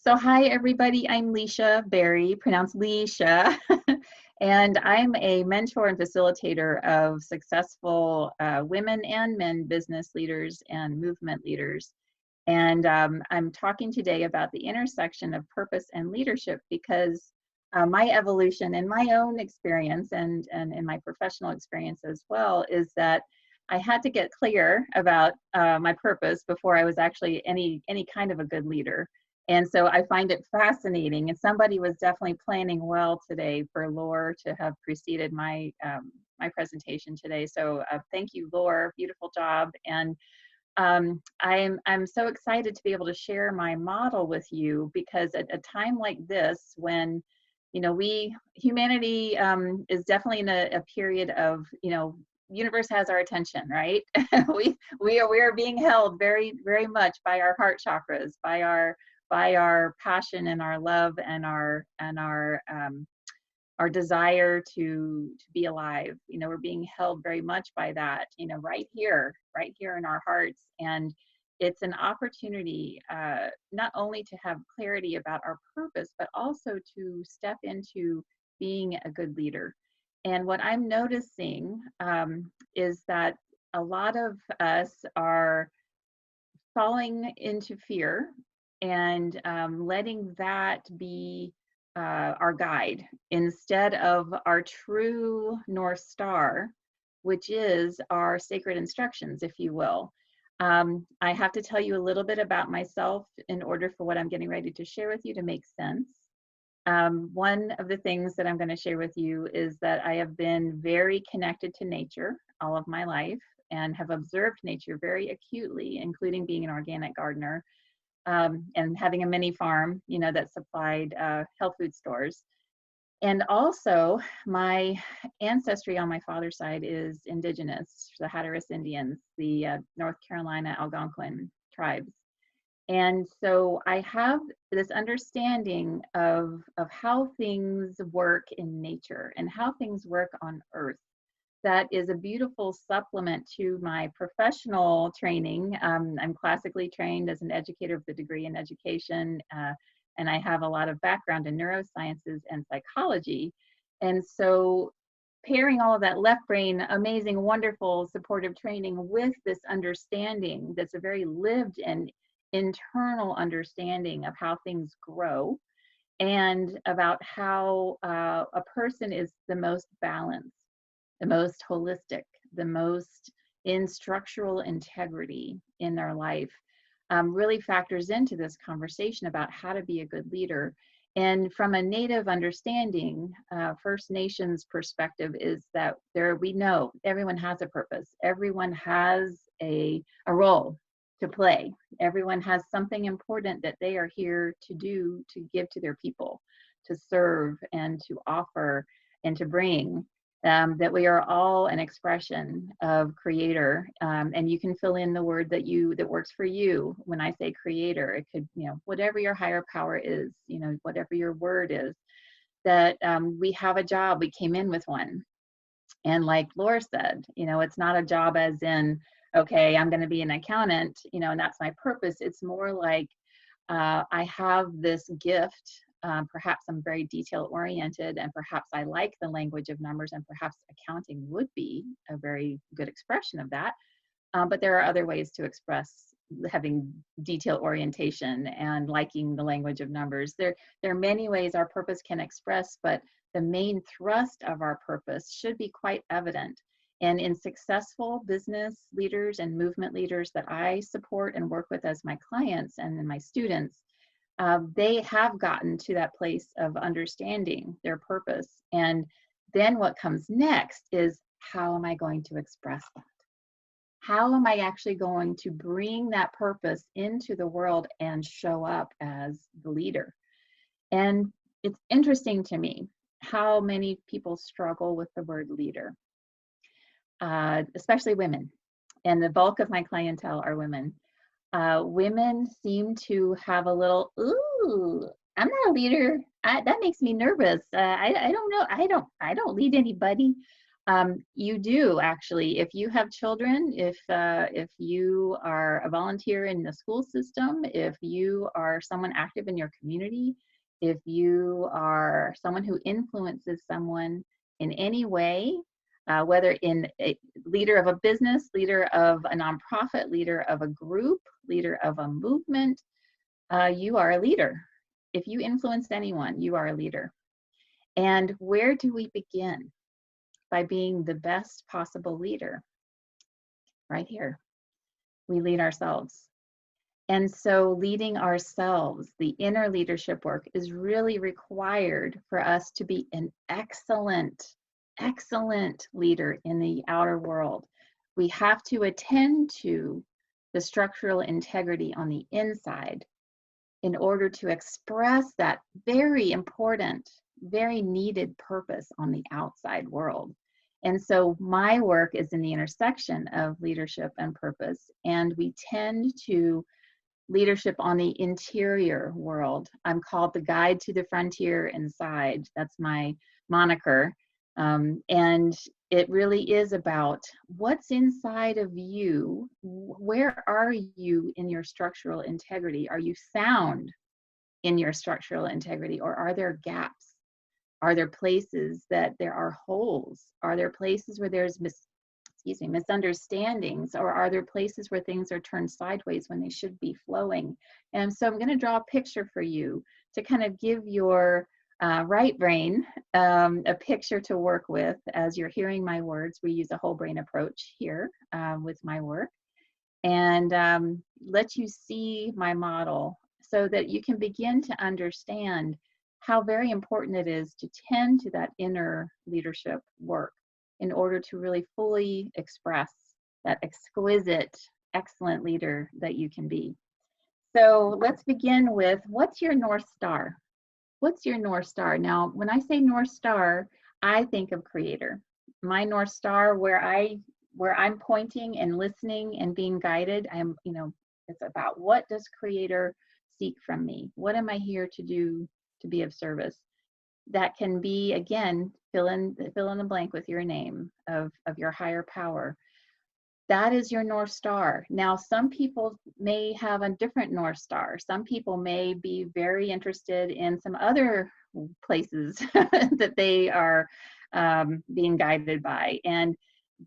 So hi everybody, I'm Licia Berry, pronounced Licia, and I'm a mentor and facilitator of successful women and men business leaders and movement leaders. And I'm talking today about the intersection of purpose and leadership because my evolution in my own experience and in my professional experience as well is that I had to get clear about my purpose before I was actually any kind of a good leader. And so I find it fascinating. And somebody was definitely planning well today for Laura to have preceded my my presentation today. So thank you, Laura. Beautiful job. And I'm so excited to be able to share my model with you because at a time like this, when humanity is definitely in a period of universe has our attention, right? we are being held very much by our heart chakras, by our passion and our love and our desire to be alive. We're being held very much by that, right here in our hearts. And it's an opportunity not only to have clarity about our purpose, but also to step into being a good leader. And what I'm noticing is that a lot of us are falling into fear and letting that be our guide instead of our true North Star, which is our sacred instructions, if you will. I have to tell you a little bit about myself in order for what I'm getting ready to share with you to make sense. One of the things that I'm going to share with you is that I have been very connected to nature all of my life and have observed nature very acutely, including being an organic gardener. And having a mini farm, that supplied health food stores. And also, my ancestry on my father's side is indigenous, the Hatteras Indians, the North Carolina Algonquin tribes. And so I have this understanding of how things work in nature and how things work on Earth. That is a beautiful supplement to my professional training. I'm classically trained as an educator with a degree in education, and I have a lot of background in neurosciences and psychology. And so pairing all of that left brain, amazing, wonderful, supportive training with this understanding that's a very lived and internal understanding of how things grow and about how a person is the most balanced, the most holistic, the most in structural integrity in their life, really factors into this conversation about how to be a good leader. And from a Native understanding, First Nations perspective is that we know everyone has a purpose. Everyone has a role to play. Everyone has something important that they are here to do, to give to their people, to serve and to offer and to bring. That we are all an expression of creator, and you can fill in the word that works for you. When I say creator, it could, whatever your higher power is, whatever your word is, that we have a job, we came in with one. And like Laura said, it's not a job as in, okay, I'm going to be an accountant, and that's my purpose. It's more like I have this gift. Perhaps I'm very detail oriented, and perhaps I like the language of numbers, and perhaps accounting would be a very good expression of that. But there are other ways to express having detail orientation and liking the language of numbers. There are many ways our purpose can express, but the main thrust of our purpose should be quite evident. And in successful business leaders and movement leaders that I support and work with as my clients and then my students, they have gotten to that place of understanding their purpose. And then what comes next is, how am I going to express that? How am I actually going to bring that purpose into the world and show up as the leader? And it's interesting to me how many people struggle with the word leader, especially women. And the bulk of my clientele are women. Women seem to have a little, ooh, I'm not a leader. That makes me nervous. I don't know. I don't lead anybody. You do actually. If you have children, if you are a volunteer in the school system, if you are someone active in your community, if you are someone who influences someone in any way, whether in a leader of a business, leader of a nonprofit, leader of a group, leader of a movement, you are a leader. If you influence anyone, you are a leader. And where do we begin? By being the best possible leader. Right here, we lead ourselves. And so leading ourselves, the inner leadership work, is really required for us to be an excellent leader in the outer world. We have to attend to the structural integrity on the inside in order to express that very important, very needed purpose on the outside world. And so my work is in the intersection of leadership and purpose, and we tend to leadership on the interior world. I'm called the guide to the frontier inside. That's my moniker. And it really is about what's inside of you. Where are you in your structural integrity? Are you sound in your structural integrity, or are there gaps? Are there places that there are holes? Are there places where there's misunderstandings, or are there places where things are turned sideways when they should be flowing? And so I'm going to draw a picture for you to kind of give your right brain a picture to work with as you're hearing my words. We use a whole brain approach here with my work, and let you see my model so that you can begin to understand how very important it is to tend to that inner leadership work in order to really fully express that exquisite, excellent leader that you can be. So let's begin with, what's your North Star? What's your North Star? Now, when I say North Star, I think of Creator. My North Star, where I'm pointing and listening and being guided, it's about, what does Creator seek from me? What am I here to do to be of service? That can be, again, fill in the blank with your name of your higher power. That is your North Star. Now, some people may have a different North Star. Some people may be very interested in some other places that they are being guided by, and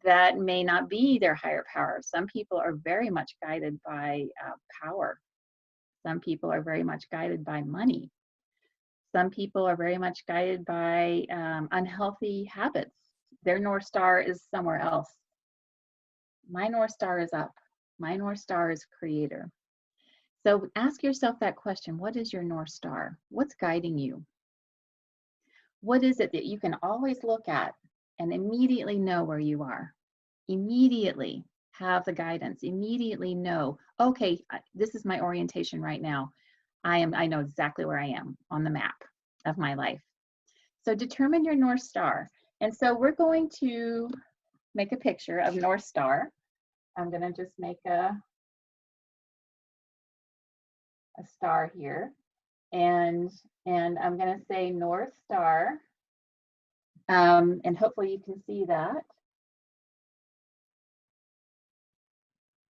that may not be their higher power. Some people are very much guided by power. Some people are very much guided by money. Some people are very much guided by unhealthy habits. Their North Star is somewhere else. My North Star is up. My North Star is Creator. So ask yourself that question. What is your North Star? What's guiding you? What is it that you can always look at and immediately know where you are? Immediately have the guidance. Immediately know, okay, this is my orientation right now. I know exactly where I am on the map of my life. So determine your North Star. And so we're going to make a picture of North Star. I'm going to just make a star here, and I'm going to say North Star, and hopefully you can see that.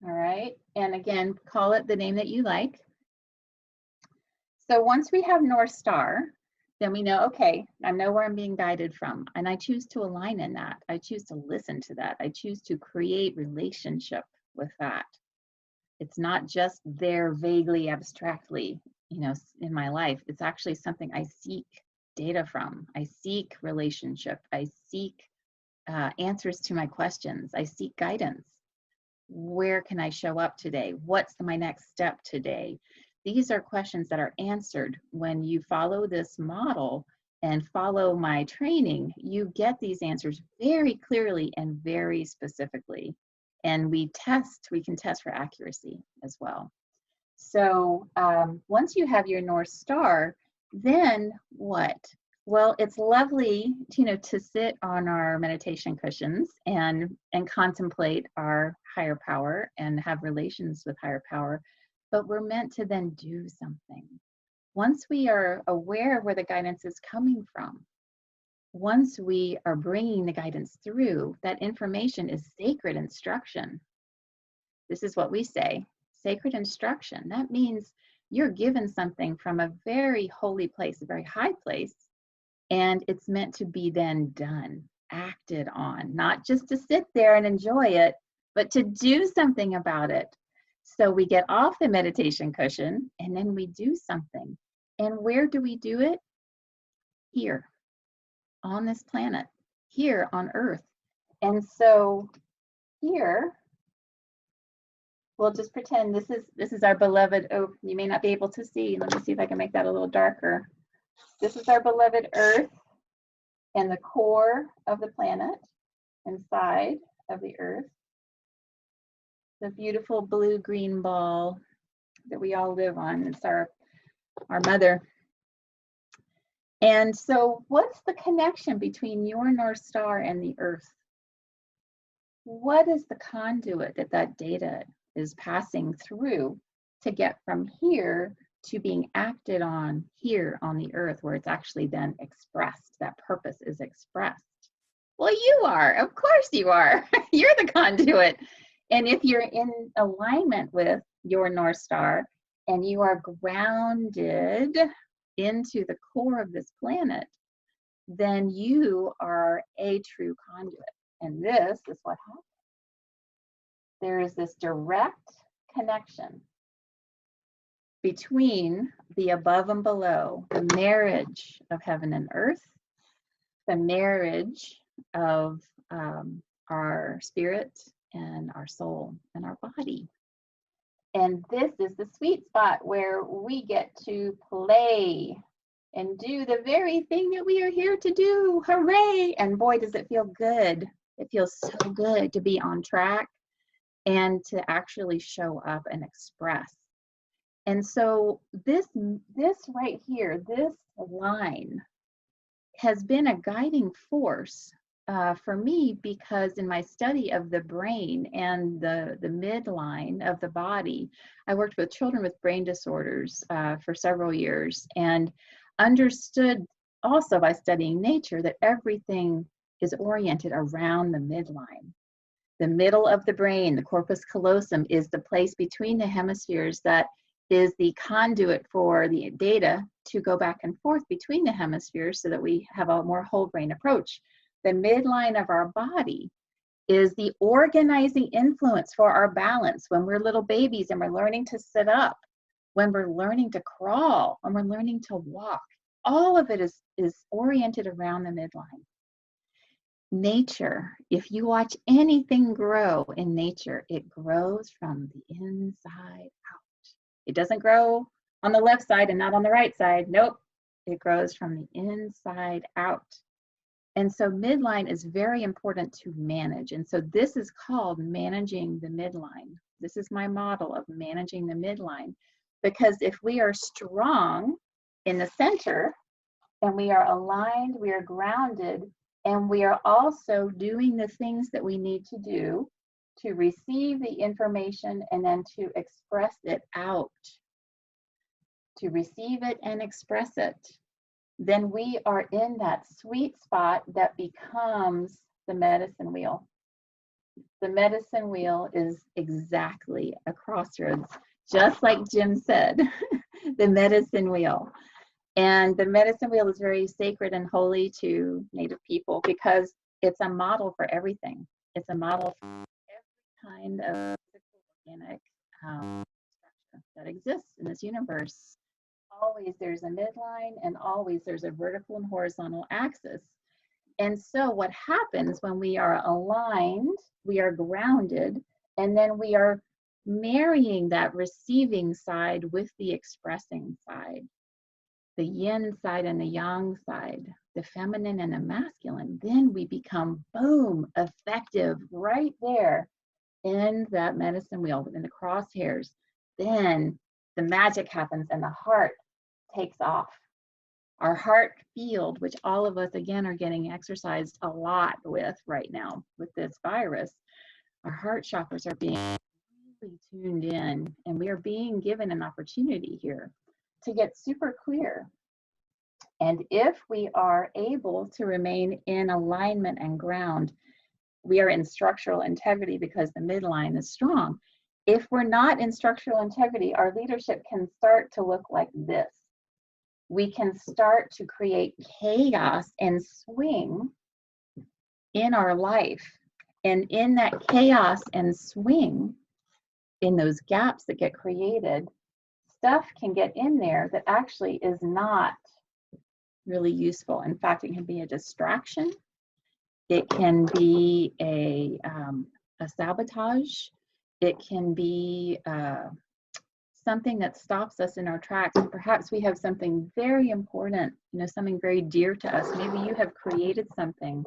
All right, and again, call it the name that you like. So once we have North Star, then we know, okay, I know where I'm being guided from, and I choose to align in that. I choose to listen to that. I choose to create relationship with that. It's not just there vaguely, abstractly, in my life. It's actually something I seek data from. I seek relationship. I seek answers to my questions. I seek guidance. Where can I show up today? What's my next step today? These are questions that are answered when you follow this model and follow my training. You get these answers very clearly and very specifically. And we can test for accuracy as well. So once you have your North Star, then what? Well, it's lovely, to sit on our meditation cushions and contemplate our higher power and have relations with higher power, but we're meant to then do something. Once we are aware of where the guidance is coming from, once we are bringing the guidance through, that information is sacred instruction. This is what we say, sacred instruction. That means you're given something from a very holy place, a very high place, and it's meant to be then done, acted on, not just to sit there and enjoy it, but to do something about it. So we get off the meditation cushion and then we do something. And where do we do it? Here, on this planet, here on Earth. And so here, we'll just pretend this is our beloved, oh, you may not be able to see. Let me see if I can make that a little darker. This is our beloved Earth and the core of the planet inside of the Earth. The beautiful blue-green ball that we all live on. It's our mother. And so what's the connection between your North Star and the Earth? What is the conduit that data is passing through to get from here to being acted on here on the Earth, where it's actually then expressed, that purpose is expressed? Well, you are, of course you are. You're the conduit. And if you're in alignment with your North Star and you are grounded into the core of this planet, then you are a true conduit. And this is what happens. There is this direct connection between the above and below, the marriage of heaven and earth, the marriage of our spirit and our soul and our body. And this is the sweet spot where we get to play and do the very thing that we are here to do. Hooray! And boy, does it feel good. It feels so good to be on track and to actually show up and express. And so this right here, this line has been a guiding force for me, because in my study of the brain and the midline of the body, I worked with children with brain disorders for several years, and understood also by studying nature that everything is oriented around the midline. The middle of the brain, the corpus callosum, is the place between the hemispheres that is the conduit for the data to go back and forth between the hemispheres so that we have a more whole brain approach. The midline of our body is the organizing influence for our balance when we're little babies and we're learning to sit up, when we're learning to crawl, when we're learning to walk. All of it is oriented around the midline. Nature, if you watch anything grow in nature, it grows from the inside out. It doesn't grow on the left side and not on the right side. Nope, it grows from the inside out. And so midline is very important to manage. And so this is called managing the midline. This is my model of managing the midline, because if we are strong in the center and we are aligned, we are grounded, and we are also doing the things that we need to do to receive the information and then to express it out, to receive it and express it, then we are in that sweet spot that becomes the medicine wheel. The medicine wheel is exactly a crossroads, just like Jim said, the medicine wheel. And the medicine wheel is very sacred and holy to Native people because it's a model for everything. It's a model for every kind of organic structure that exists in this universe. Always there's a midline, and always there's a vertical and horizontal axis. And so what happens when we are aligned, we are grounded, and then we are marrying that receiving side with the expressing side, the yin side and the yang side, the feminine and the masculine, then we become, boom, effective right there in that medicine wheel, in the crosshairs. Then the magic happens and the heart takes off. Our heart field, which all of us, again, are getting exercised a lot with right now with this virus, our heart chakras are being really tuned in, and we are being given an opportunity here to get super clear And if we are able to remain in alignment and ground, we are in structural integrity because the midline is strong. If we're not in structural integrity, our leadership can start to look like this. We can start to create chaos and swing in our life. And in that chaos and swing, in those gaps that get created, stuff can get in there that actually is not really useful. In fact, it can be a distraction. It can be a sabotage. It can be something that stops us in our tracks. Perhaps we have something very important, something very dear to us. Maybe you have created something.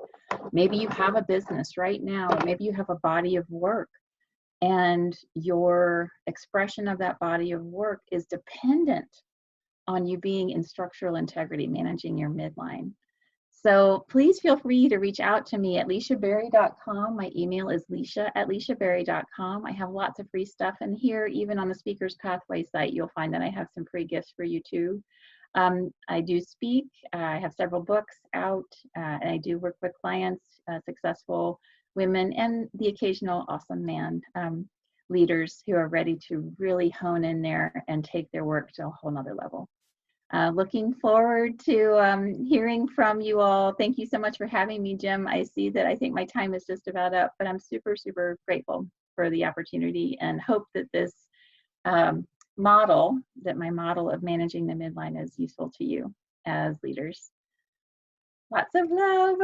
Maybe you have a business right now. Maybe you have a body of work, and your expression of that body of work is dependent on you being in structural integrity, managing your midline. So please feel free to reach out to me at liciaberry.com. My email is licia@liciaberry.com. I have lots of free stuff in here. Even on the Speakers Pathway site, you'll find that I have some free gifts for you too. I do speak. I have several books out, and I do work with clients, successful women, and the occasional awesome man leaders who are ready to really hone in there and take their work to a whole nother level. Looking forward to hearing from you all. Thank you so much for having me, Jim. I see that I think my time is just about up, but I'm super, super grateful for the opportunity and hope that this my model of managing the midline is useful to you as leaders. Lots of love.